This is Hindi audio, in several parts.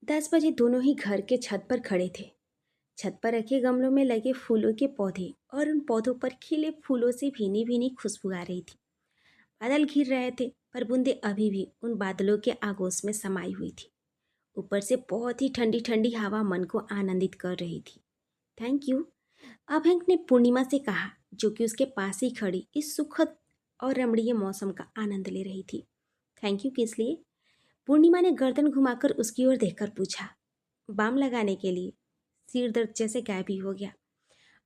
10 बजे दोनों ही घर के छत पर खड़े थे। छत पर रखे गमलों में लगे फूलों के पौधे और उन पौधों पर खिले फूलों से भीनी भीनी खुशबू आ रही थी। बादल घिर रहे थे पर बूंदे अभी भी उन बादलों के आगोश में समाई हुई थी। ऊपर से बहुत ही ठंडी ठंडी हवा मन को आनंदित कर रही थी। थैंक यू, अभंक ने पूर्णिमा से कहा, जो कि उसके पास ही खड़ी इस सुखद और रमणीय मौसम का आनंद ले रही थी। थैंक यू किस लिए? पूर्णिमा ने गर्दन घुमाकर उसकी ओर देखकर पूछा। बाम लगाने के लिए। सिर दर्द जैसे गायब ही हो गया।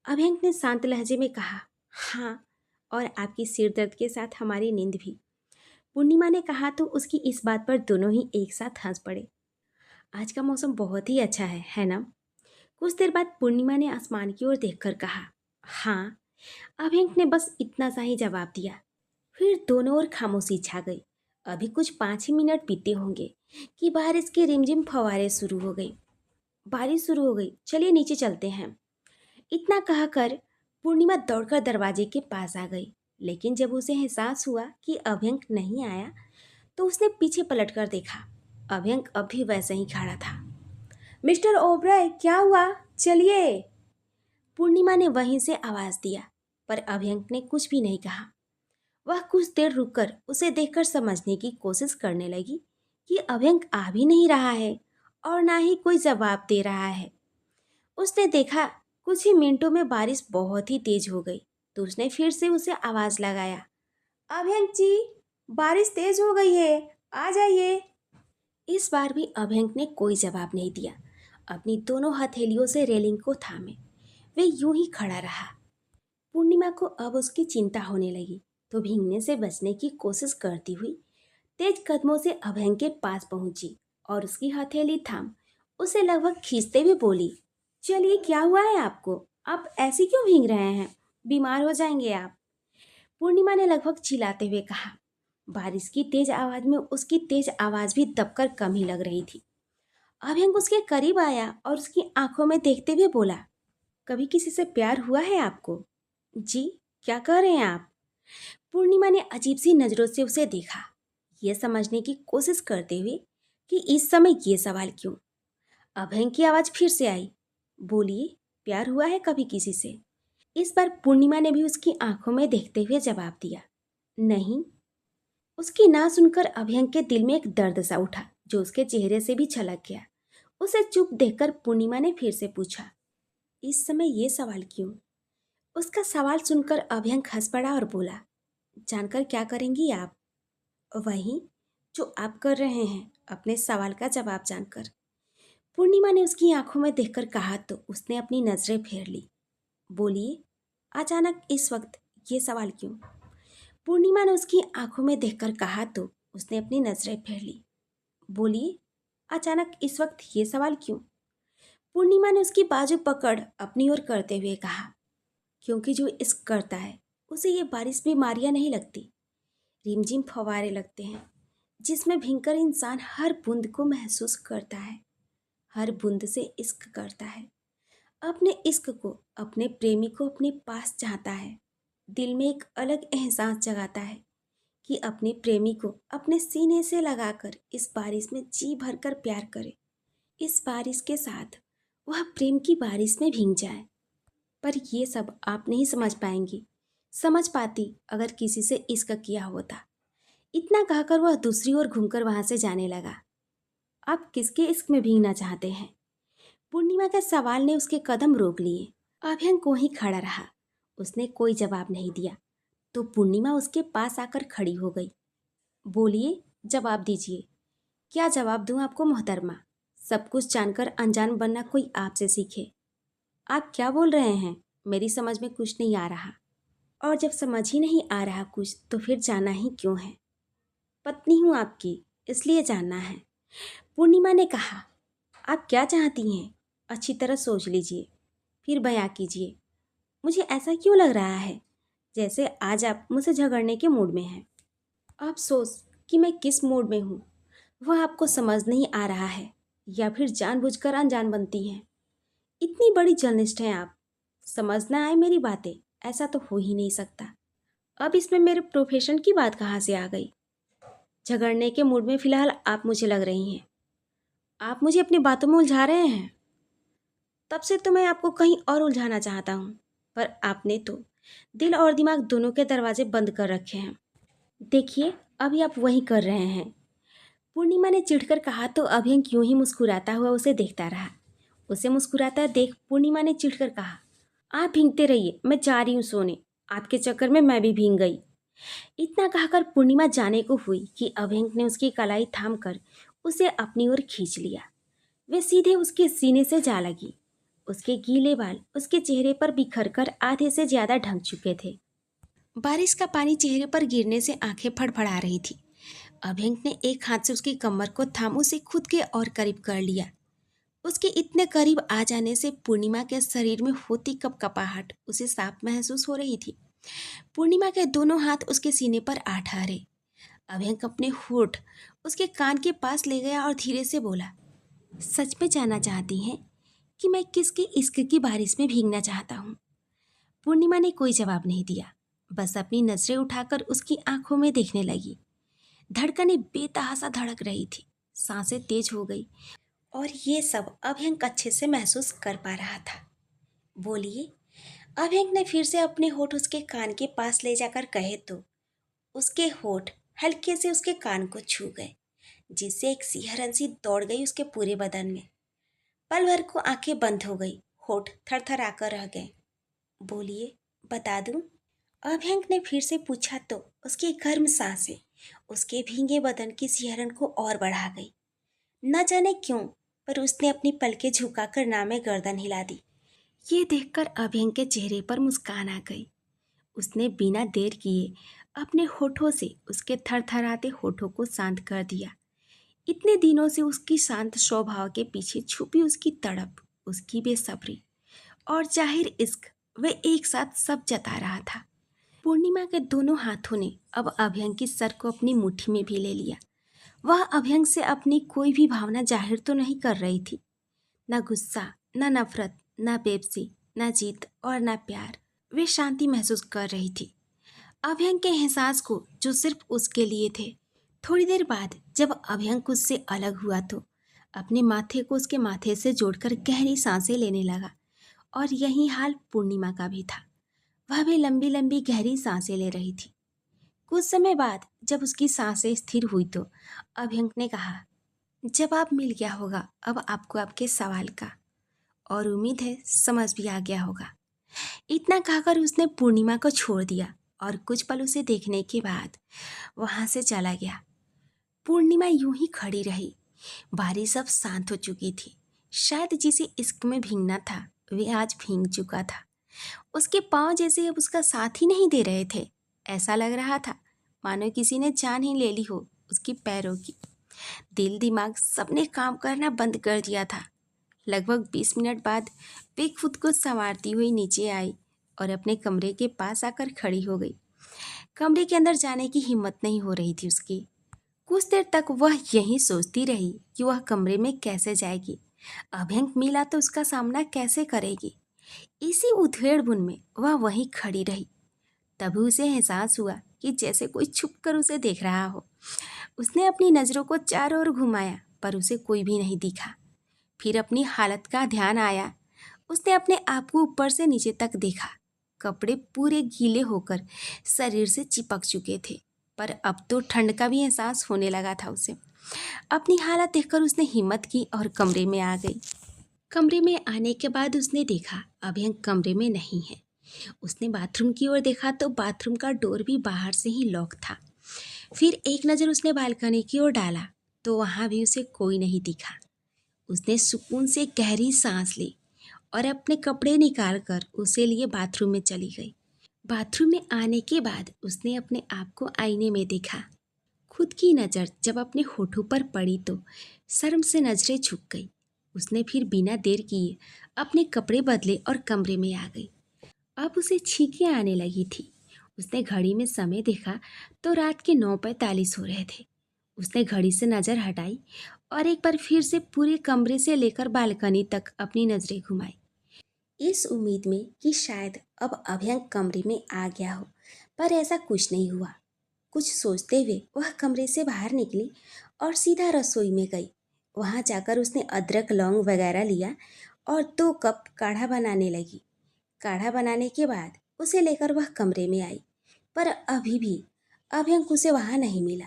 अभयंक ने शांत लहजे में कहा, हाँ, और आपकी सिर दर्द के साथ हमारी नींद भी। पूर्णिमा ने कहा तो उसकी इस बात पर दोनों ही एक साथ हंस पड़े। आज का मौसम बहुत ही अच्छा है ना? कुछ देर बाद पूर्णिमा ने आसमान की ओर देखकर कहा, हाँ। अभयंक ने बस इतना सा ही जवाब दिया। फिर दोनों ओर खामोशी छा गई। अभी कुछ 5 ही मिनट बीते होंगे कि बारिश के रिमझिम फवारे शुरू हो गई। बारिश शुरू हो गई, चलिए नीचे चलते हैं। इतना कहकर पूर्णिमा दौड़कर दरवाजे के पास आ गई। लेकिन जब उसे एहसास हुआ कि अभयंक नहीं आया तो उसने पीछे पलटकर देखा। अभयंक अब भी वैसे ही खड़ा था। मिस्टर ओबराय, क्या हुआ? चलिए। पूर्णिमा ने वहीं से आवाज दिया, पर अभयंक ने कुछ भी नहीं कहा। वह कुछ देर रुककर उसे देखकर समझने की कोशिश करने लगी कि अभयंक आ भी नहीं रहा है और ना ही कोई जवाब दे रहा है। उसने देखा कुछ ही मिनटों में बारिश बहुत ही तेज हो गई तो उसने फिर से उसे आवाज लगाया, अभयंक जी, बारिश तेज हो गई है, आ जाइए। इस बार भी अभयंक ने कोई जवाब नहीं दिया। अपनी दोनों हथेलियों से रेलिंग को थामे वे यूं ही खड़ा रहा। पूर्णिमा को अब उसकी चिंता होने लगी तो भीगने से बचने की कोशिश करती हुई तेज कदमों से अभयंक के पास पहुंची और उसकी हथेली थाम उसे लगभग खींचते हुए बोली, चलिए, क्या हुआ है आपको? आप ऐसे क्यों भीग रहे हैं? बीमार हो जाएंगे आप। पूर्णिमा ने लगभग चिल्लाते हुए कहा। बारिश की तेज आवाज में उसकी तेज आवाज भी दबकर कम ही लग रही थी। अभयंक उसके करीब आया और उसकी आंखों में देखते हुए बोला, कभी किसी से प्यार हुआ है आपको? जी, क्या कह रहे हैं आप? पूर्णिमा ने अजीब सी नजरों से उसे देखा, यह समझने की कोशिश करते हुए कि इस समय ये सवाल क्यों। अभयंक की आवाज फिर से आई, बोलिए, प्यार हुआ है कभी किसी से? इस बार पूर्णिमा ने भी उसकी आंखों में देखते हुए जवाब दिया, नहीं। उसकी ना सुनकर अभयंक के दिल में एक दर्द सा उठा जो उसके चेहरे से भी छलक गया। उसे चुप देखकर पूर्णिमा ने फिर से पूछा, इस समय ये सवाल क्यों? उसका सवाल सुनकर अभयंक हंस पड़ा और बोला, जानकर क्या करेंगी आप? वही जो आप कर रहे हैं, अपने सवाल का जवाब जानकर। पूर्णिमा ने उसकी आंखों में देखकर कहा तो उसने अपनी नजरें फेर ली। बोलिए, अचानक इस वक्त ये सवाल क्यों? पूर्णिमा ने उसकी आंखों में देखकर कहा तो उसने अपनी नजरें फेर ली। बोलिए, अचानक इस वक्त ये सवाल क्यों? पूर्णिमा ने उसकी बाजू पकड़ अपनी ओर करते हुए कहा, क्योंकि जो इश्क करता है उसे ये बारिश बीमारियां नहीं लगती, रिमझिम फवारे लगते हैं जिसमें भीगकर इंसान हर बूंद को महसूस करता है, हर बूंद से इश्क करता है, अपने इश्क को, अपने प्रेमी को अपने पास चाहता है, दिल में एक अलग एहसास जगाता है कि अपने प्रेमी को अपने सीने से लगाकर इस बारिश में जी भरकर प्यार करे, इस बारिश के साथ वह प्रेम की बारिश में भीग जाए। पर ये सब आप नहीं समझ पाएंगी, समझ पाती अगर किसी से इश्क किया होता। इतना कहकर वह दूसरी ओर घूमकर वहां से जाने लगा। आप किसके इश्क में भीगना चाहते हैं? पूर्णिमा के सवाल ने उसके कदम रोक लिए। अभयंक वहीं खड़ा रहा। उसने कोई जवाब नहीं दिया तो पूर्णिमा उसके पास आकर खड़ी हो गई। बोलिए, जवाब दीजिए। क्या जवाब दूं आपको मोहतरमा? सब कुछ जानकर अनजान बनना कोई आपसे सीखे। आप क्या बोल रहे हैं? मेरी समझ में कुछ नहीं आ रहा। और जब समझ ही नहीं आ रहा कुछ तो फिर जाना ही क्यों है? पत्नी हूं आपकी, इसलिए जानना है। पूर्णिमा ने कहा, आप क्या चाहती हैं? अच्छी तरह सोच लीजिए, फिर बयां कीजिए। मुझे ऐसा क्यों लग रहा है जैसे आज आप मुझसे झगड़ने के मूड में हैं। आप सोच कि मैं किस मूड में हूँ वह आपको समझ नहीं आ रहा है या फिर जानबूझकर अनजान बनती हैं। इतनी बड़ी जर्नलिस्ट हैं आप, समझ ना आए मेरी बातें, ऐसा तो हो ही नहीं सकता। अब इसमें मेरे प्रोफेशन की बात कहाँ से आ गई? झगड़ने के मूड में फिलहाल आप मुझे लग रही हैं। आप मुझे अपनी बातों में उलझा रहे हैं। तब से तो मैं आपको कहीं और उलझाना चाहता हूँ, पर आपने तो दिल और दिमाग दोनों के दरवाजे बंद कर रखे हैं। देखिए, अभी आप वही कर रहे हैं। पूर्णिमा ने चिढ़कर कहा तो अभयंक यूं ही मुस्कुराता हुआ उसे देखता रहा। उसे मुस्कुराता देख पूर्णिमा ने चिढ़कर कहा, आप भींगते रहिए, मैं जा रही हूँ सोने। आपके चक्कर में मैं भी भींग गई। इतना कहकर पूर्णिमा जाने को हुई कि अभयंक ने उसकी कलाई थाम कर उसे अपनी ओर खींच लिया। वे सीधे उसके सीने से जा लगी। उसके गीले बाल उसके चेहरे पर बिखर कर आधे से ज्यादा ढंक चुके थे। बारिश का पानी चेहरे पर गिरने से आंखें फड़फड़ा रही थी। अभयंक ने एक हाथ से उसकी कमर को थाम उसे खुद के और करीब कर लिया। उसके इतने करीब आ जाने से पूर्णिमा के शरीर में होती कपकपाहट उसे साफ महसूस हो रही थी। पूर्णिमा के दोनों हाथ उसके सीने पर आ ठहरे। अभयंक अपने होठ उसके कान के पास ले गया और धीरे से बोला, सच में जानना चाहती हैं कि मैं किसके इश्क की बारिश में भीगना चाहता हूँ? पूर्णिमा ने कोई जवाब नहीं दिया, बस अपनी नजरें उठाकर उसकी आंखों में देखने लगी। धड़कनें बेतहासा धड़क रही थी, सांसें तेज हो गई और ये सब अभयंक अच्छे से महसूस कर पा रहा था। बोलिए, अभयंक ने फिर से अपने होठ उसके कान के पास ले जाकर कहे तो उसके होठ हल्के से उसके कान को छू गए, जिससे एक सिहरन सी दौड़ गई उसके पूरे बदन में। पल भर को आंखें बंद हो गई, होठ थरथराकर रह गए। बोलिए, बता दूं? अभयंक ने फिर से पूछा तो उसकी गर्म सांसें उसके भीगे बदन की सिहरन को और बढ़ा गई। न जाने क्यों, पर उसने अपनी पलकें झुकाकर नामे गर्दन हिला दी। ये देखकर अभयंक के चेहरे पर मुस्कान आ गई। उसने बिना देर किए अपने होठों से उसके थरथराते होठों को शांत कर दिया। इतने दिनों से उसकी शांत स्वभाव के पीछे छुपी उसकी तड़प, उसकी बेसब्री और जाहिर इश्क, वे एक साथ सब जता रहा था। पूर्णिमा के दोनों हाथों ने अब अभयंक की सर को अपनी मुट्ठी में भी ले लिया। वह अभयंक से अपनी कोई भी भावना जाहिर तो नहीं कर रही थी। न गुस्सा, न नफरत, न बेबसी, न जीत और न प्यार। वे शांति महसूस कर रही थी अभयंक के एहसास को, जो सिर्फ उसके लिए थे। थोड़ी देर बाद जब अभयंक उससे अलग हुआ तो अपने माथे को उसके माथे से जोड़कर गहरी सांसें लेने लगा और यही हाल पूर्णिमा का भी था। वह भी लंबी लंबी गहरी सांसें ले रही थी। कुछ समय बाद जब उसकी सांसें स्थिर हुई तो अभयंक ने कहा, जवाब मिल गया होगा अब आपको आपके सवाल का, और उम्मीद है समझ भी आ गया होगा। इतना कहकर उसने पूर्णिमा को छोड़ दिया और कुछ पल उसे देखने के बाद वहां से चला गया। पूर्णिमा यूं ही खड़ी रही। बारिश अब शांत हो चुकी थी। शायद जिसे इश्क में भीगना था वे आज भीग चुका था। उसके पांव जैसे अब उसका साथ ही नहीं दे रहे थे। ऐसा लग रहा था मानो किसी ने जान ही ले ली हो उसकी पैरों की। दिल दिमाग सबने काम करना बंद कर दिया था। लगभग 20 मिनट बाद वे खुद को संवारती हुई नीचे आई और अपने कमरे के पास आकर खड़ी हो गई। कमरे के अंदर जाने की हिम्मत नहीं हो रही थी उसकी। कुछ देर तक वह यही सोचती रही कि वह कमरे में कैसे जाएगी, अभयंक मिला तो उसका सामना कैसे करेगी। इसी उधेड़-बुन में वह वहीं खड़ी रही। तभी उसे एहसास हुआ कि जैसे कोई छुप कर उसे देख रहा हो। उसने अपनी नज़रों को चारों ओर घुमाया पर उसे कोई भी नहीं दिखा। फिर अपनी हालत का ध्यान आया। उसने अपने आप को ऊपर से नीचे तक देखा। कपड़े पूरे गीले होकर शरीर से चिपक चुके थे, पर अब तो ठंड का भी एहसास होने लगा था उसे। अपनी हालत देखकर उसने हिम्मत की और कमरे में आ गई। कमरे में आने के बाद उसने देखा अभयंक कमरे में नहीं है। उसने बाथरूम की ओर देखा तो बाथरूम का डोर भी बाहर से ही लॉक था। फिर एक नज़र उसने बालकनी की ओर डाला तो वहाँ भी उसे कोई नहीं दिखा। उसने सुकून से गहरी सांस ली और अपने कपड़े निकाल कर उसे लिए बाथरूम में चली गई। बाथरूम में आने के बाद उसने अपने आप को आईने में देखा। खुद की नज़र जब अपने होठों पर पड़ी तो शर्म से नजरें झुक गई। उसने फिर बिना देर किए अपने कपड़े बदले और कमरे में आ गई। अब उसे छींकें आने लगी थी। उसने घड़ी में समय देखा तो रात के 9:45 हो रहे थे। उसने घड़ी से नज़र हटाई और एक बार फिर से पूरे कमरे से लेकर बालकनी तक अपनी नज़रें घुमाई, इस उम्मीद में कि शायद अब अभयंक कमरे में आ गया हो, पर ऐसा कुछ नहीं हुआ। कुछ सोचते हुए वह कमरे से बाहर निकली और सीधा रसोई में गई। वहाँ जाकर उसने अदरक लौंग वगैरह लिया और 2 कप काढ़ा बनाने लगी। काढ़ा बनाने के बाद उसे लेकर वह कमरे में आई, पर अभी भी अभ्यंक उसे वहाँ नहीं मिला।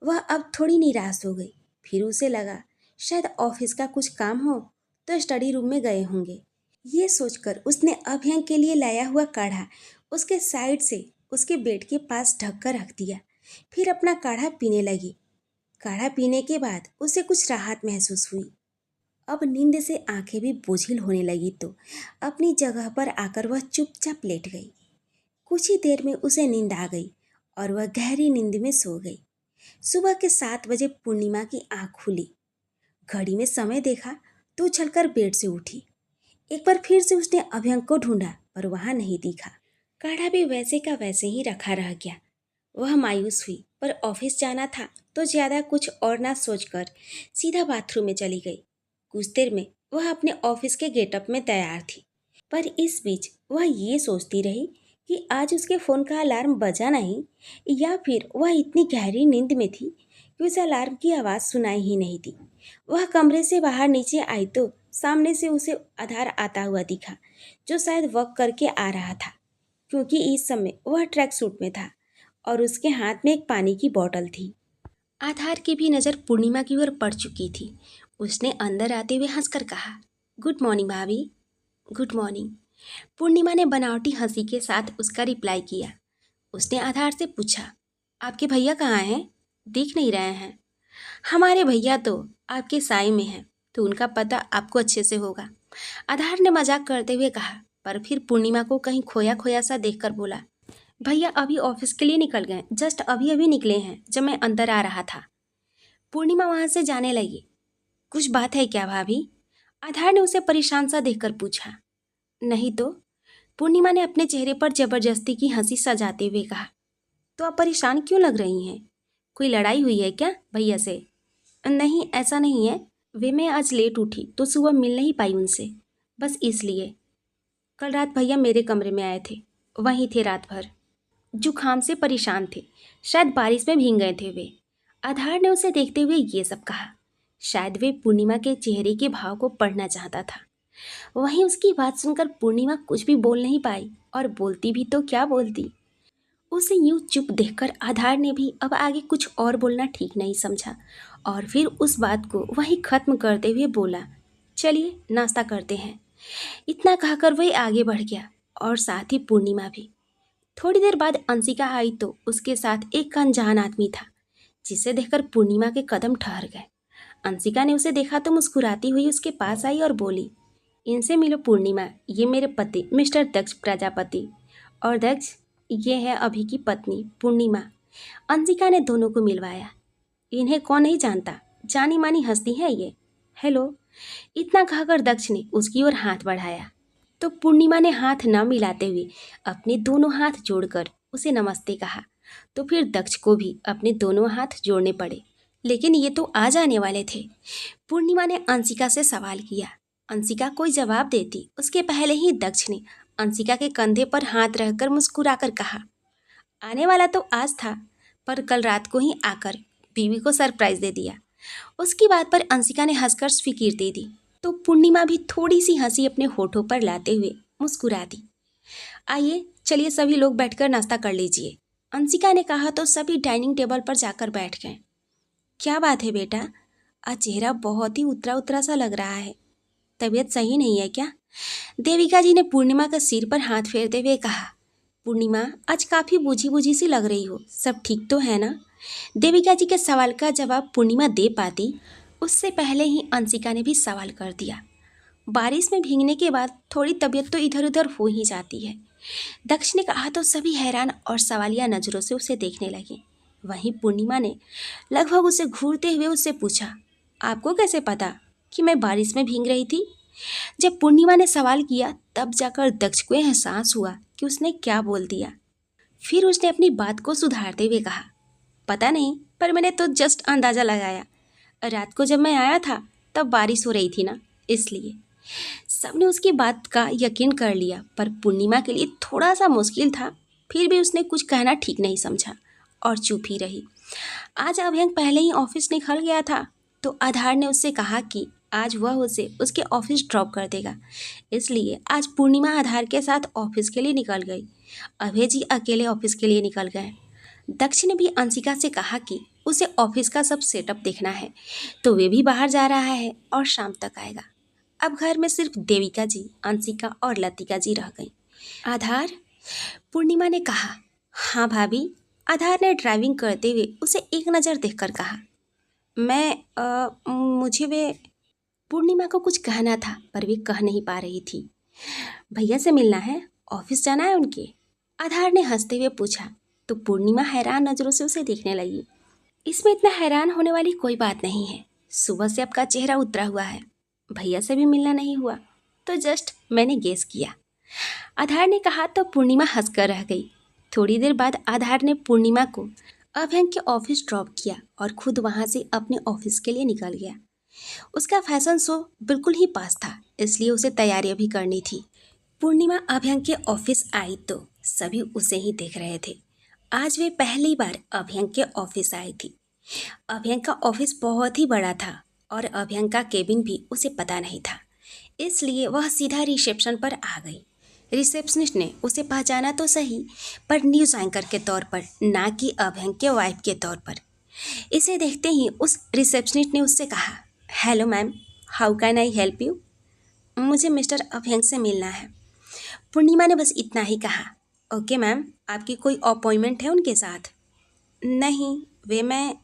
वह अब थोड़ी निराश हो गई। फिर उसे लगा शायद ऑफिस का कुछ काम हो तो स्टडी रूम में गए होंगे। ये सोचकर उसने अभ्यंक के लिए लाया हुआ काढ़ा उसके साइड से उसके बेड के पास ढक कर रख दिया। फिर अपना काढ़ा पीने लगी। काढ़ा पीने के बाद उसे कुछ राहत महसूस हुई। अब नींद से आंखें भी बोझिल होने लगी तो अपनी जगह पर आकर वह चुपचाप लेट गई। कुछ ही देर में उसे नींद आ गई और वह गहरी नींद में सो गई। सुबह के 7 बजे पूर्णिमा की आंख खुली। घड़ी में समय देखा तो उछलकर बेड से उठी। एक बार फिर से उसने अभ्यंक को ढूंढा पर वहां नहीं दिखा। काढ़ा भी वैसे का वैसे ही रखा रह गया। वह मायूस हुई पर ऑफिस जाना था तो ज्यादा कुछ और ना सोचकर सीधा बाथरूम में चली गई। कुछ देर में वह अपने ऑफिस के गेटअप में तैयार थी, पर इस बीच वह ये सोचती रही कि आज उसके फ़ोन का अलार्म बजा नहीं, या फिर वह इतनी गहरी नींद में थी कि उसे अलार्म की आवाज़ सुनाई ही नहीं दी। वह कमरे से बाहर नीचे आई तो सामने से उसे आधार आता हुआ दिखा, जो शायद वॉक करके आ रहा था, क्योंकि इस समय वह ट्रैक सूट में था और उसके हाथ में एक पानी की बोतल थी। आधार की भी नज़र पूर्णिमा की ओर पड़ चुकी थी। उसने अंदर आते हुए हंसकर कहा, गुड मॉर्निंग भाभी। Good morning. पूर्णिमा ने बनावटी हंसी के साथ उसका रिप्लाई किया। उसने आधार से पूछा, आपके भैया कहाँ हैं? दिख नहीं रहे हैं। हमारे भैया तो आपके साई में हैं, तो उनका पता आपको अच्छे से होगा, आधार ने मजाक करते हुए कहा। पर फिर पूर्णिमा को कहीं खोया खोया सा देखकर बोला, भैया अभी ऑफिस के लिए निकल गए, जस्ट अभी अभी निकले हैं जब मैं अंदर आ रहा था। पूर्णिमा वहां से जाने लगी। कुछ बात है क्या भाभी? आधार ने उसे परेशान सा देखकर पूछा। नहीं तो, पूर्णिमा ने अपने चेहरे पर जबरदस्ती की हंसी सजाते हुए कहा। तो आप परेशान क्यों लग रही हैं? कोई लड़ाई हुई है क्या भैया से? नहीं, ऐसा नहीं है। वे मैं आज लेट उठी तो सुबह मिल नहीं पाई उनसे, बस इसलिए। कल रात भैया मेरे कमरे में आए थे, वहीं थे रात भर। जुखाम से परेशान थे, शायद बारिश में भीग गए थे वे। आधार ने उसे देखते हुए ये सब कहा। शायद वे पूर्णिमा के चेहरे के भाव को पढ़ना चाहता था। वहीं उसकी बात सुनकर पूर्णिमा कुछ भी बोल नहीं पाई, और बोलती भी तो क्या बोलती। उसे यूं चुप देखकर आधार ने भी अब आगे कुछ और बोलना ठीक नहीं समझा, और फिर उस बात को वहीं खत्म करते हुए बोला, चलिए नाश्ता करते हैं। इतना कहकर वह आगे बढ़ गया, और साथ ही पूर्णिमा भी। थोड़ी देर बाद अंशिका आई तो उसके साथ एक अनजान आदमी था, जिसे देखकर पूर्णिमा के कदम ठहर गए। अंशिका ने उसे देखा तो मुस्कुराती हुई उसके पास आई और बोली, इनसे मिलो पूर्णिमा, ये मेरे पति मिस्टर दक्ष प्रजापति, और दक्ष ये है अभी की पत्नी पूर्णिमा। अंशिका ने दोनों को मिलवाया। इन्हें कौन नहीं जानता, जानी मानी हस्ती है ये। हेलो। इतना कहकर दक्ष ने उसकी ओर हाथ बढ़ाया तो पूर्णिमा ने हाथ न मिलाते हुए अपने दोनों हाथ जोड़कर उसे नमस्ते कहा। तो फिर दक्ष को भी अपने दोनों हाथ जोड़ने पड़े, लेकिन ये तो आ जाने वाले थे। पूर्णिमा ने अंशिका से सवाल किया। अंशिका कोई जवाब देती उसके पहले ही दक्ष ने अंशिका के कंधे पर हाथ रखकर मुस्कुराकर कहा, आने वाला तो आज था, पर कल रात को ही आकर बीवी को सरप्राइज दे दिया। उसकी बात पर अंशिका ने हंसकर स्वीकृति दे दी, तो पूर्णिमा भी थोड़ी सी हंसी अपने होठों पर लाते हुए मुस्कुरा दी। आइए चलिए सभी लोग बैठकर नाश्ता कर लीजिए, अंशिका ने कहा तो सभी डाइनिंग टेबल पर जाकर बैठ गए। क्या बात है बेटा, आज चेहरा बहुत ही उतरा उतरा सा लग रहा है, तबीयत सही नहीं है क्या? देविका जी ने पूर्णिमा का सिर पर हाथ फेरते हुए कहा। पूर्णिमा आज काफ़ी बूझी बूझी सी लग रही हो, सब ठीक तो है ना? देविका जी के सवाल का जवाब पूर्णिमा दे पाती उससे पहले ही अंशिका ने भी सवाल कर दिया। बारिश में भीगने के बाद थोड़ी तबीयत तो इधर उधर हो ही जाती है, दक्ष ने कहा तो सभी हैरान और सवालिया नज़रों से उसे देखने लगे। वहीं पूर्णिमा ने लगभग उसे घूरते हुए उससे पूछा, आपको कैसे पता कि मैं बारिश में भीग रही थी? जब पूर्णिमा ने सवाल किया तब जाकर दक्ष को एहसास हुआ कि उसने क्या बोल दिया। फिर उसने अपनी बात को सुधारते हुए कहा, पता नहीं, पर मैंने तो जस्ट अंदाज़ा लगाया। रात को जब मैं आया था तब बारिश हो रही थी ना, इसलिए। सबने उसकी बात का यकीन कर लिया, पर पूर्णिमा के लिए थोड़ा सा मुश्किल था। फिर भी उसने कुछ कहना ठीक नहीं समझा और चुप ही रही। आज अभ्यंक पहले ही ऑफिस निकल गया था, तो आधार ने उससे कहा कि आज वह उसे उसके ऑफिस ड्रॉप कर देगा। इसलिए आज पूर्णिमा आधार के साथ ऑफिस के लिए निकल गई। अभय जी अकेले ऑफिस के लिए निकल गए। दक्ष ने भी अंशिका से कहा कि उसे ऑफिस का सब सेटअप देखना है, तो वे भी बाहर जा रहा है और शाम तक आएगा। अब घर में सिर्फ देविका जी, अंशिका और लतिका जी रह गई। आधार, पूर्णिमा ने कहा। हाँ भाभी, आधार ने ड्राइविंग करते हुए उसे एक नज़र देखकर कहा। मुझे वे पूर्णिमा को कुछ कहना था पर वे कह नहीं पा रही थी। भैया से मिलना है, ऑफिस जाना है उनके, आधार ने हंसते हुए पूछा। तो पूर्णिमा हैरान नज़रों से उसे देखने लगी। इसमें इतना हैरान होने वाली कोई बात नहीं है। सुबह से आपका चेहरा उतरा हुआ है, भैया से भी मिलना नहीं हुआ, तो जस्ट मैंने गेस किया, आधार ने कहा। तो पूर्णिमा हंसकर रह गई। थोड़ी देर बाद आधार ने पूर्णिमा को अभ्यंग के ऑफिस ड्रॉप किया और खुद वहाँ से अपने ऑफिस के लिए निकल गया। उसका फैशन शो बिल्कुल ही पास था, इसलिए उसे तैयारियां भी करनी थी। पूर्णिमा अभ्यंग के ऑफिस आई तो सभी उसे ही देख रहे थे। आज वे पहली बार अभ्यंग के ऑफिस आई थी। अभ्यंग का ऑफिस बहुत ही बड़ा था और अभ्यंग का केबिन भी उसे पता नहीं था, इसलिए वह सीधा रिसेप्शन पर आ गई। रिसेप्शनिस्ट ने उसे पहचाना तो सही, पर न्यूज़ एंकर के तौर पर, ना कि अभ्यंग के वाइफ के तौर पर। इसे देखते ही उस रिसेप्शनिस्ट ने उससे कहा, hello ma'am, how can I help you? मुझे मिस्टर अभ्यंग से मिलना है। पूर्णिमा ने बस इतना ही कहा। ओके मैम, आपकी कोई अपॉइंटमेंट है उनके साथ? नहीं, वे मैं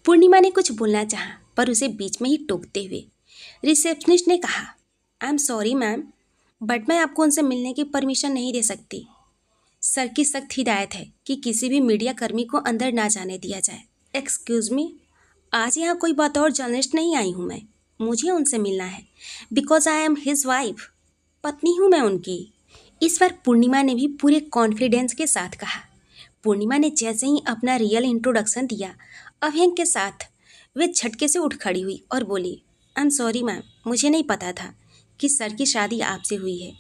पूर्णिमा ने कुछ बोलना चाहा, पर उसे बीच में ही टोकते हुए रिसेप्शनिस्ट ने कहा, I am sorry ma'am, but मैं आपको उनसे मिलने की परमिशन नहीं दे सकती। सर की सख्त हिदायत है कि किसी भी मीडिया कर्मी को अंदर ना जाने दिया जाए। एक्सक्यूज़ मी, आज यहाँ कोई बतौर जर्नलिस्ट नहीं आई हूँ मैं, मुझे उनसे मिलना है, because I am his wife, पत्नी हूँ मैं उनकी। इस बार पूर्णिमा ने भी पूरे कॉन्फिडेंस के साथ कहा। पूर्णिमा ने जैसे ही अपना रियल इंट्रोडक्शन दिया अभ्यंग के साथ, वे झटके से उठ खड़ी हुई और बोली, आई एम सॉरी मैम, मुझे नहीं पता था कि सर की शादी आपसे हुई है,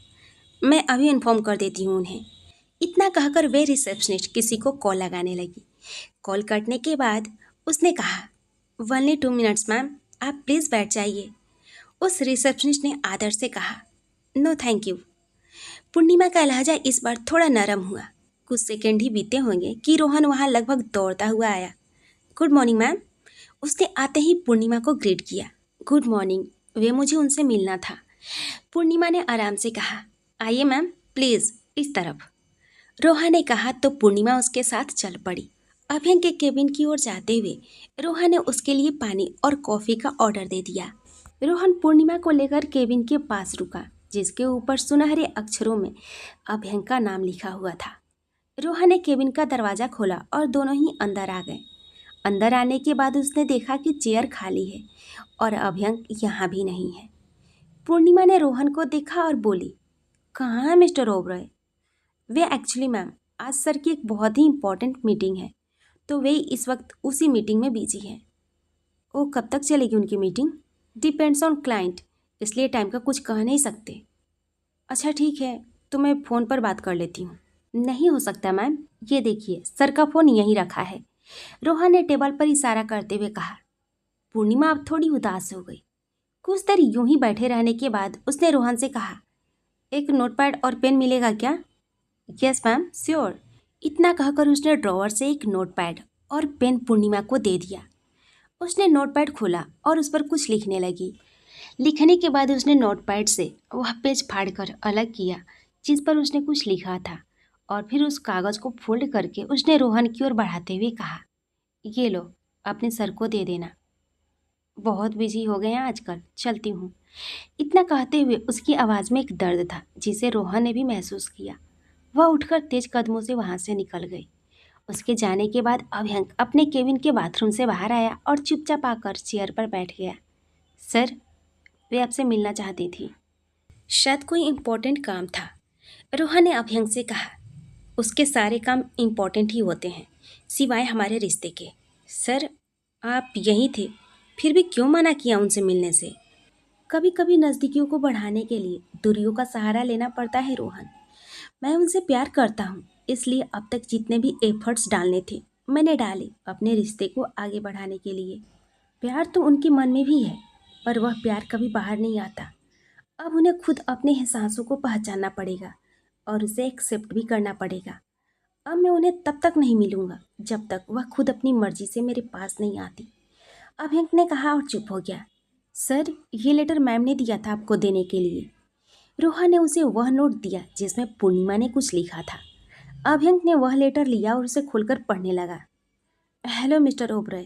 मैं अभी इन्फॉर्म कर देती हूँ उन्हें। इतना कहकर वे रिसेप्शनिस्ट किसी को कॉल लगाने लगी। कॉल कटने के बाद उसने कहा, ओनली 2 मिनट्स मैम, आप प्लीज़ बैठ जाइए। उस रिसेप्शनिस्ट ने आदर से कहा, नो थैंक यू। पूर्णिमा का लहजा इस बार थोड़ा नरम हुआ। कुछ सेकंड ही बीते होंगे कि रोहन वहाँ लगभग दौड़ता हुआ आया। Good morning ma'am. उसने आते ही पूर्णिमा को ग्रीट किया। गुड मॉर्निंग, वे मुझे उनसे मिलना था। पूर्णिमा ने आराम से कहा, आइए मैम, प्लीज़ इस तरफ। रोहा ने कहा तो पूर्णिमा उसके साथ चल पड़ी। अभ्यंग के केबिन की ओर जाते हुए रोहा ने उसके लिए पानी और कॉफ़ी का ऑर्डर दे दिया। रोहन पूर्णिमा को लेकर केबिन के पास रुका, जिसके ऊपर सुनहरे अक्षरों में अभ्यंग का नाम लिखा हुआ था। रोहा ने केबिन का दरवाज़ा खोला और दोनों ही अंदर आ गए। अंदर आने के बाद उसने देखा कि चेयर खाली है और अभ्यंग यहाँ भी नहीं है। पूर्णिमा ने रोहन को देखा और बोली, कहाँ है मिस्टर ओबरॉय? वे एक्चुअली मैम, आज सर की एक बहुत ही इम्पोर्टेंट मीटिंग है, तो वे इस वक्त उसी मीटिंग में बिजी हैं। ओ, कब तक चलेगी उनकी मीटिंग? डिपेंड्स ऑन क्लाइंट, इसलिए टाइम का कुछ कह नहीं सकते। अच्छा ठीक है, तो मैं फ़ोन पर बात कर लेती हूँ। नहीं हो सकता मैम, ये देखिए सर का फ़ोन यहीं रखा है। रोहन ने टेबल पर इशारा करते हुए कहा। पूर्णिमा अब थोड़ी उदास हो गई। कुछ देर यूं ही बैठे रहने के बाद उसने रोहन से कहा, एक नोटपैड और पेन मिलेगा क्या? Yes ma'am, sure. इतना कहकर उसने ड्रॉवर से एक नोटपैड और पेन पूर्णिमा को दे दिया। उसने नोटपैड खोला और उस पर कुछ लिखने लगी। लिखने के बाद उसने नोटपैड से वह पेज फाड़कर अलग किया जिस पर उसने कुछ लिखा था, और फिर उस कागज़ को फोल्ड करके उसने रोहन की ओर बढ़ाते हुए कहा, ये लो, अपने सर को दे देना, बहुत बिजी हो गए हैं आजकल, चलती हूँ। इतना कहते हुए उसकी आवाज़ में एक दर्द था जिसे रोहन ने भी महसूस किया। वह उठकर तेज कदमों से वहाँ से निकल गई। उसके जाने के बाद अभ्यंक अपने केबिन के बाथरूम से बाहर आया और चुपचाप आकर चेयर पर बैठ गया। सर, वे आपसे मिलना चाहती थी। शायद कोई इम्पोर्टेंट काम था, रोहन ने अभ्यंक से कहा। उसके सारे काम इम्पोर्टेंट ही होते हैं, सिवाय हमारे रिश्ते के। सर, आप यहीं थे, फिर भी क्यों मना किया उनसे मिलने से? कभी कभी नज़दीकियों को बढ़ाने के लिए दूरियों का सहारा लेना पड़ता है रोहन। मैं उनसे प्यार करता हूँ, इसलिए अब तक जितने भी एफर्ट्स डालने थे मैंने डाले अपने रिश्ते को आगे बढ़ाने के लिए। प्यार तो उनके मन में भी है, पर वह प्यार कभी बाहर नहीं आता। अब उन्हें खुद अपने एहसासों को पहचानना पड़ेगा और उसे एक्सेप्ट भी करना पड़ेगा। अब मैं उन्हें तब तक नहीं मिलूंगा जब तक वह खुद अपनी मर्जी से मेरे पास नहीं आती। अभ्यंक ने कहा और चुप हो गया। सर, ये लेटर मैम ने दिया था आपको देने के लिए। रोहा ने उसे वह नोट दिया जिसमें पूर्णिमा ने कुछ लिखा था। अभ्यंक ने वह लेटर लिया और उसे खोलकर पढ़ने लगा। हेलो मिस्टर ओबरॉय,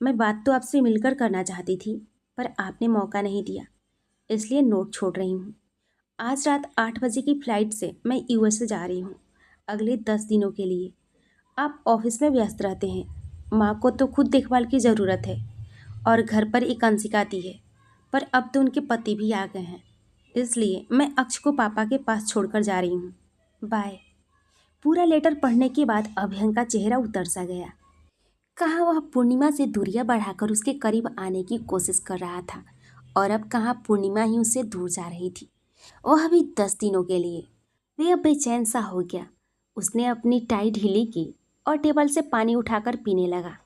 मैं बात तो आपसे मिलकर करना चाहती थी, पर आपने मौका नहीं दिया, इसलिए नोट छोड़ रही हूँ। आज रात 8 बजे की फ़्लाइट से मैं यूएस से जा रही हूँ, अगले 10 दिनों के लिए। आप ऑफिस में व्यस्त रहते हैं, माँ को तो खुद देखभाल की ज़रूरत है और घर पर एक अंशिका आती है, पर अब तो उनके पति भी आ गए हैं, इसलिए मैं अक्ष को पापा के पास छोड़कर जा रही हूँ। बाय। पूरा लेटर पढ़ने के बाद अभ्यंक का चेहरा उतर सा गया। कहाँ वह पूर्णिमा से दूरियां बढ़ाकर उसके करीब आने की कोशिश कर रहा था और अब कहाँ पूर्णिमा ही उससे दूर जा रही थी, वह भी 10 दिनों के लिए। वह अब बेचैन सा हो गया। उसने अपनी टाई ढीली की और टेबल से पानी उठाकर पीने लगा।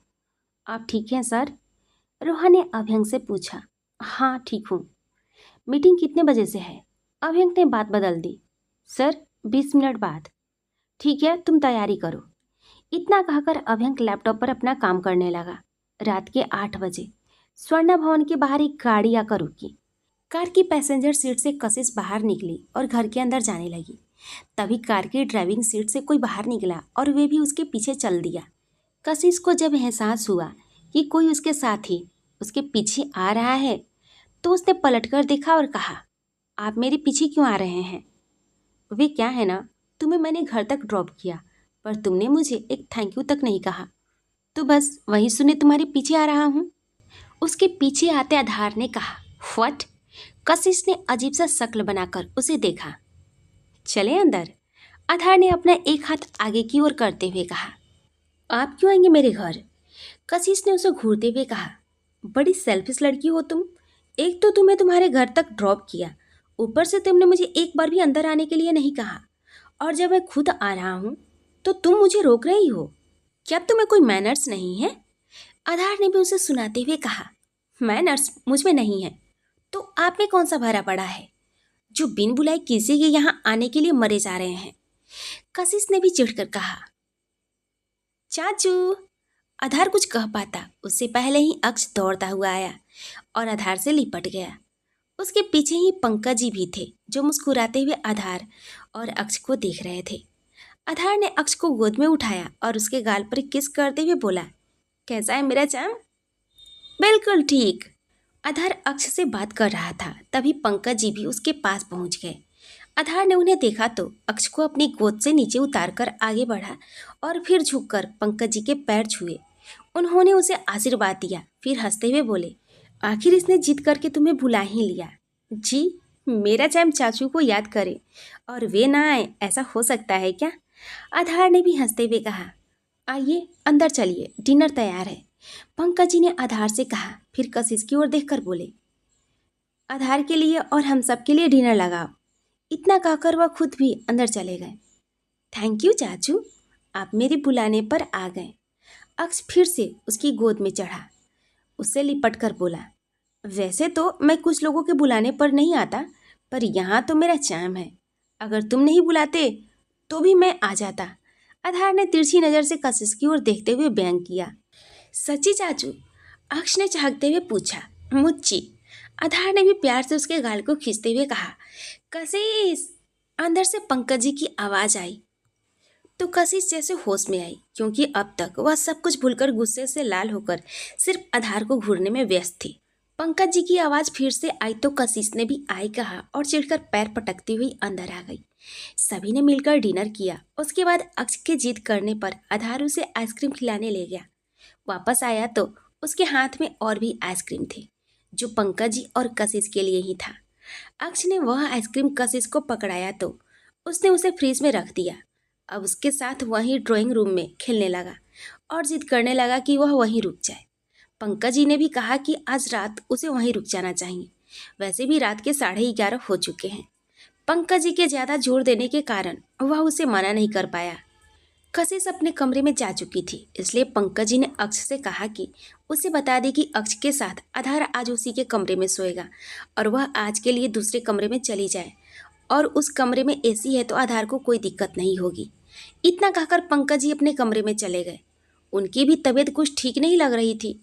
आप ठीक हैं सर? रोहा ने अभ्यंक से पूछा। हाँ ठीक हूँ। मीटिंग कितने बजे से है? अभ्यंक ने बात बदल दी। सर, 20 मिनट बाद। ठीक है, तुम तैयारी करो। इतना कहकर अभ्यंक लैपटॉप पर अपना काम करने लगा। रात के 8 बजे स्वर्ण भवन के बाहर एक गाड़ी आकर रुकी। कार की पैसेंजर सीट से कशिश बाहर निकली और घर के अंदर जाने लगी। तभी कार की ड्राइविंग सीट से कोई बाहर निकला और वे भी उसके पीछे चल दिया। कशिश को जब एहसास हुआ कि कोई उसके साथ ही उसके पीछे आ रहा है, तो उसने पलटकर देखा और कहा, आप मेरे पीछे क्यों आ रहे हैं? वे क्या है ना, तुम्हें मैंने घर तक ड्रॉप किया, पर तुमने मुझे एक थैंक यू तक नहीं कहा, तो बस वहीं सुने तुम्हारे पीछे आ रहा हूँ। उसके पीछे आते आधार ने कहा। व्हाट? कशिश ने अजीब सा शक्ल बनाकर उसे देखा। चले अंदर, आधार ने अपना एक हाथ आगे की ओर करते हुए कहा। आप क्यों आएंगे मेरे घर? कशिश ने उसे घूरते हुए कहा। बड़ी सेल्फिश लड़की हो तुम। एक तो तुम्हें तुम्हारे घर तक ड्रॉप किया, ऊपर से तुमने मुझे एक बार भी अंदर आने के लिए नहीं कहा, और जब मैं खुद आ रहा हूँ तो तुम मुझे रोक रही हो। क्या तुम्हें कोई मैनर्स नहीं है? आधार ने भी उसे सुनाते हुए कहा। मैनर्स मुझ में नहीं है तो आप में कौन सा भरा पड़ा है जो बिन बुलाए किसी के यहाँ आने के लिए मरे जा रहे हैं? कशिश ने भी चिढ़कर कहा। चाचू। आधार कुछ कह पाता उससे पहले ही अक्ष दौड़ता हुआ आया और आधार से लिपट गया। उसके पीछे ही पंकज जी भी थे, जो मुस्कुराते हुए आधार और अक्ष को देख रहे थे। आधार ने अक्ष को गोद में उठाया और उसके गाल पर किस करते हुए बोला, कैसा है मेरा चैम? बिल्कुल ठीक। आधार अक्ष से बात कर रहा था, तभी पंकज जी भी उसके पास पहुंच गए। आधार ने उन्हें देखा तो अक्ष को अपनी गोद से नीचे उतारकर आगे बढ़ा और फिर झुककर पंकज जी के पैर छुए। उन्होंने उसे आशीर्वाद दिया, फिर हंसते हुए बोले, आखिर इसने जिद करके तुम्हें बुला ही लिया। जी, मेरा चैम चाचू को याद करे और वे ना आए, ऐसा हो सकता है क्या? आधार ने भी हंसते हुए कहा। आइए अंदर चलिए, डिनर तैयार है, पंकज जी ने आधार से कहा। फिर कशिश की ओर देखकर बोले, आधार के लिए और हम सब के लिए डिनर लगाओ। इतना कहकर वह खुद भी अंदर चले गए। थैंक यू चाचू, आप मेरे बुलाने पर आ गए। अक्ष फिर से उसकी गोद में चढ़ा, उससे लिपट कर बोला, वैसे तो मैं कुछ लोगों के बुलाने पर नहीं आता, पर यहाँ तो मेरा चैम है, अगर तुम नहीं बुलाते तो भी मैं आ जाता। आधार ने तिरछी नज़र से कशिश की ओर देखते हुए बयान किया। सच्ची चाचू? अक्ष ने झांकते हुए पूछा। मुच्ची। आधार ने भी प्यार से उसके गाल को खींचते हुए कहा। कशिश। अंदर से पंकज जी की आवाज़ आई तो कशिश जैसे होश में आई, क्योंकि अब तक वह सब कुछ भूलकर गुस्से से लाल होकर सिर्फ आधार को घूरने में व्यस्त थी। पंकज जी की आवाज़ फिर से आई तो कशिश ने भी आई कहा और चिढ़कर पैर पटकती हुई अंदर आ गई। सभी ने मिलकर डिनर किया। उसके बाद अक्ष के जिद करने पर आधार उसे आइसक्रीम खिलाने ले गया। वापस आया तो उसके हाथ में और भी आइसक्रीम थे, जो पंकज जी और कशिश के लिए ही था। अक्ष ने वह आइसक्रीम कशिश को पकड़ाया तो उसने उसे फ्रिज में रख दिया। अब उसके साथ वहीं ड्राइंग रूम में खेलने लगा और जिद करने लगा कि वह वहीं रुक जाए। पंकज जी ने भी कहा कि आज रात उसे वहीं रुक जाना चाहिए, वैसे भी रात के 11:30 हो चुके हैं। पंकज जी के ज़्यादा जोर देने के कारण वह उसे मना नहीं कर पाया। कशिश अपने कमरे में जा चुकी थी, इसलिए पंकज जी ने अक्ष से कहा कि उसे बता दे कि अक्ष के साथ आधार आज उसी के कमरे में सोएगा और वह आज के लिए दूसरे कमरे में चली जाए और उस कमरे में एसी है तो आधार को कोई दिक्कत नहीं होगी। इतना कहकर पंकज जी अपने कमरे में चले गए। उनकी भी तबीयत कुछ ठीक नहीं लग रही थी,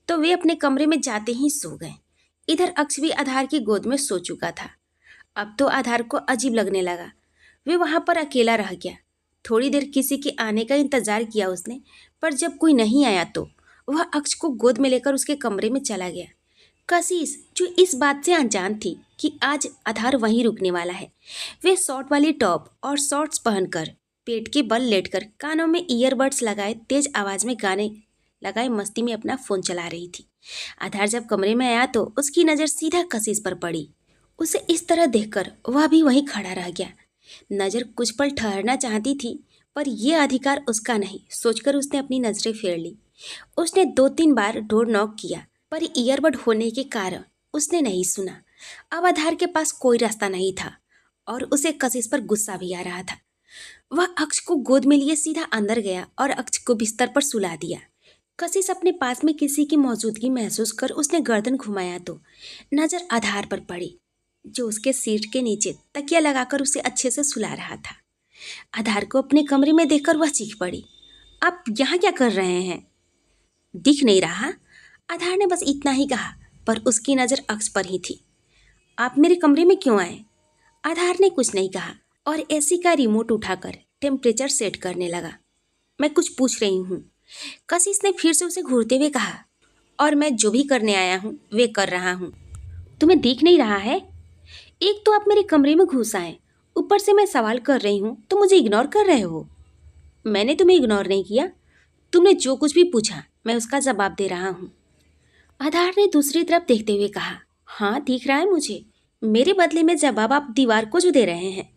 तो वे अपने कमरे में जाते ही सो गए। इधर अक्ष भी आधार की गोद में सो चुका था। अब तो आधार को अजीब लगने लगा। वे वहां पर अकेला रह गया। थोड़ी देर किसी के आने का इंतजार किया उसने, पर जब कोई नहीं आया तो वह अक्ष को गोद में लेकर उसके कमरे में चला गया। कशिश, जो इस बात से अनजान थी कि आज आधार वहीं रुकने वाला है, वे शॉर्ट वाली टॉप और शॉर्ट्स पहनकर पेट के बल लेटकर कानों में ईयरबड्स लगाए तेज आवाज में गाने लगाए मस्ती में अपना फोन चला रही थी। आधार जब कमरे में आया तो उसकी नज़र सीधा कशिश पर पड़ी। उसे इस तरह देखकर वह भी वहीं खड़ा रह गया। नज़र कुछ पल ठहरना चाहती थी, पर यह अधिकार उसका नहीं सोचकर उसने अपनी नज़रें फेर ली। उसने 2-3 बार डोर नॉक किया, पर ईयरबड होने के कारण उसने नहीं सुना। अब आधार के पास कोई रास्ता नहीं था और उसे कशिश पर गुस्सा भी आ रहा था। वह अक्ष को गोद में लिए सीधा अंदर गया और अक्ष को बिस्तर पर सुला दिया। कशिश अपने पास में किसी की मौजूदगी महसूस कर उसने गर्दन घुमाया तो नजर आधार पर पड़ी, जो उसके सीट के नीचे तकिया लगाकर उसे अच्छे से सुला रहा था। आधार को अपने कमरे में देखकर वह चीख पड़ी, आप यहाँ क्या कर रहे हैं? दिख नहीं रहा? आधार ने बस इतना ही कहा, पर उसकी नज़र अक्ष पर ही थी। आप मेरे कमरे में क्यों आए? आधार ने कुछ नहीं कहा और एसी का रिमोट उठाकर टेम्परेचर सेट करने लगा। मैं कुछ पूछ रही हूँ, कशिश ने फिर से उसे घूरते हुए कहा। और मैं जो भी करने आया हूँ वे कर रहा हूँ। तुम्हें दिख नहीं रहा है? एक तो आप मेरे कमरे में घुस आए, ऊपर से मैं सवाल कर रही हूँ तो मुझे इग्नोर कर रहे हो। मैंने तुम्हें इग्नोर नहीं किया, तुमने जो कुछ भी पूछा मैं उसका जवाब दे रहा हूँ। आधार ने दूसरी तरफ देखते हुए कहा, हाँ दिख रहा है मुझे, मेरे बदले में जवाब आप दीवार को जो दे रहे हैं।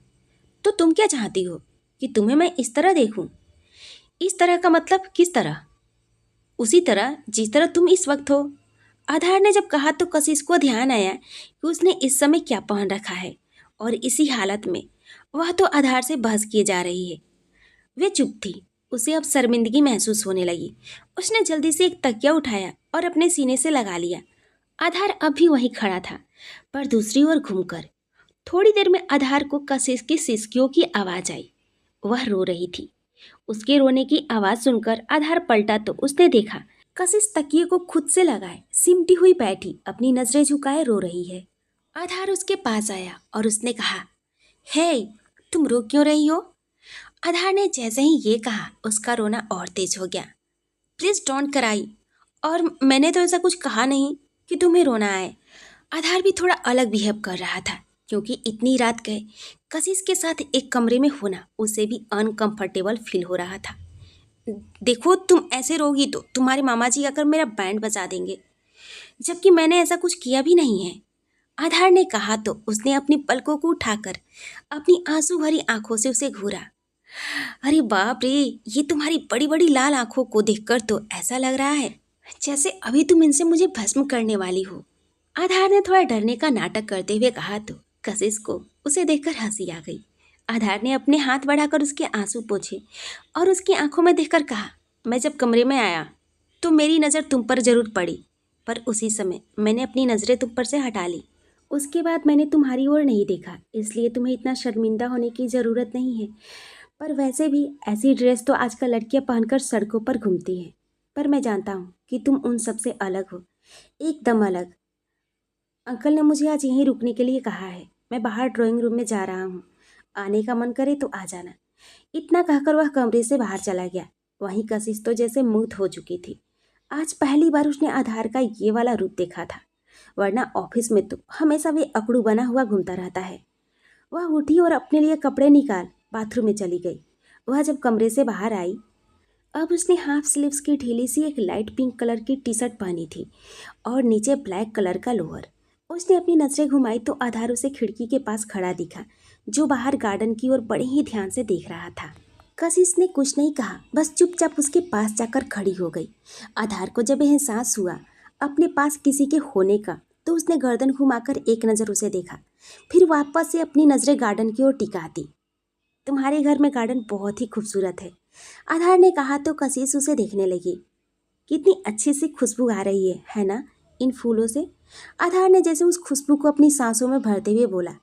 तो तुम क्या चाहती हो कि तुम्हें मैं इस तरह देखूं? इस तरह का मतलब किस तरह? उसी तरह जिस तरह तुम इस वक्त हो। आधार ने जब कहा तो कशिश को ध्यान आया कि उसने इस समय क्या पहन रखा है और इसी हालत में वह तो आधार से बहस किए जा रही है। वे चुप थी। उसे अब शर्मिंदगी महसूस होने लगी। उसने जल्दी से एक तकिया उठाया और अपने सीने से लगा लिया। आधार अब भी वहीं खड़ा था, पर दूसरी ओर घूमकर। थोड़ी देर में आधार को कशिश की सिसकियों की आवाज़ आई। वह रो रही थी। उसके रोने की आवाज़ सुनकर आधार पलटा तो उसने देखा कशिश तकिए को खुद से लगाए सिमटी हुई बैठी अपनी नजरें झुकाए रो रही है। आधार उसके पास आया और उसने कहा, हे, तुम रो क्यों रही हो? आधार ने जैसे ही ये कहा उसका रोना और तेज हो गया। Please don't cry. और मैंने तो ऐसा कुछ कहा नहीं कि तुम्हें रोना आए। आधार भी थोड़ा अलग बिहेव कर रहा था, क्योंकि इतनी रात गए कशिश के साथ एक कमरे में होना उसे भी अनकंफर्टेबल फील हो रहा था। देखो, तुम ऐसे रोगी तो तुम्हारे मामा जी आकर मेरा बैंड बजा देंगे, जबकि मैंने ऐसा कुछ किया भी नहीं है। आधार ने कहा तो उसने अपनी पलकों को उठाकर अपनी आंसू भरी आंखों से उसे घूरा। अरे बाप रे, ये तुम्हारी बड़ी बड़ी लाल आंखों को देखकर तो ऐसा लग रहा है जैसे अभी तुम इनसे मुझे भस्म करने वाली हो। आधार ने थोड़ा डरने का नाटक करते हुए कहा तो कशिश को उसे देखकर हंसी आ गई। आधार ने अपने हाथ बढ़ाकर उसके आंसू पोंछे और उसकी आंखों में देखकर कहा, मैं जब कमरे में आया तो मेरी नज़र तुम पर जरूर पड़ी, पर उसी समय मैंने अपनी नज़रें तुम पर से हटा ली। उसके बाद मैंने तुम्हारी ओर नहीं देखा, इसलिए तुम्हें इतना शर्मिंदा होने की ज़रूरत नहीं है। पर वैसे भी ऐसी ड्रेस तो आजकल लड़कियां पहनकर सड़कों पर घूमती हैं। पर मैं जानता हूँ कि तुम उन सब से अलग हो, एकदम अलग। अंकल ने मुझे आज यहीं रुकने के लिए कहा है। मैं बाहर ड्राइंग रूम में जा रहा हूँ, आने का मन करे तो आ जाना। इतना कहकर वह कमरे से बाहर चला गया। वहीं कशिश तो जैसे मुग्ध हो चुकी थी। आज पहली बार उसने आधार का ये वाला रूप देखा था, वरना ऑफिस में तो हमेशा वे अकड़ू बना हुआ घूमता रहता है। वह उठी और अपने लिए कपड़े निकाल बाथरूम में चली गई। वह जब कमरे से बाहर आई, अब उसने हाफ स्लीव्स की ढीली सी एक लाइट पिंक कलर की टी शर्ट पहनी थी और नीचे ब्लैक कलर का लोअर। उसने अपनी नजरें घुमाई तो आधार उसे खिड़की के पास खड़ा दिखा, जो बाहर गार्डन की ओर बड़े ही ध्यान से देख रहा था। कशिश ने कुछ नहीं कहा, बस चुपचाप उसके पास जाकर खड़ी हो गई। आधार को जब एहसास हुआ अपने पास किसी के होने का, तो उसने गर्दन घुमाकर एक नज़र उसे देखा, फिर वापस से अपनी नज़रें गार्डन की ओर टिका दी। तुम्हारे घर में गार्डन बहुत ही खूबसूरत है, आधार ने कहा तो कशिश उसे देखने लगी। कितनी अच्छी सी खुशबू आ रही है ना इन फूलों से। आधार ने जैसे उस खुशबू को अपनी सांसों में भरते हुए बोला।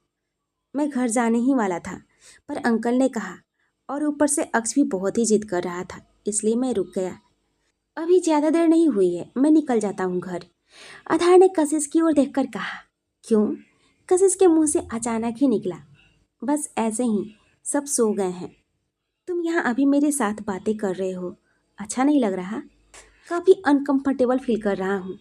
मैं घर जाने ही वाला था, पर अंकल ने कहा, और ऊपर से अक्स भी बहुत ही जिद कर रहा था, इसलिए मैं रुक गया। अभी ज़्यादा देर नहीं हुई है, मैं निकल जाता हूँ घर। आधार ने कशिश की ओर देखकर कहा। क्यों? कशिश के मुंह से अचानक ही निकला। बस ऐसे ही, सब सो गए हैं। तुम यहाँ अभी मेरे साथ बातें कर रहे हो, अच्छा नहीं लग रहा? काफ़ी अनकंफर्टेबल फील कर रहा हूँ।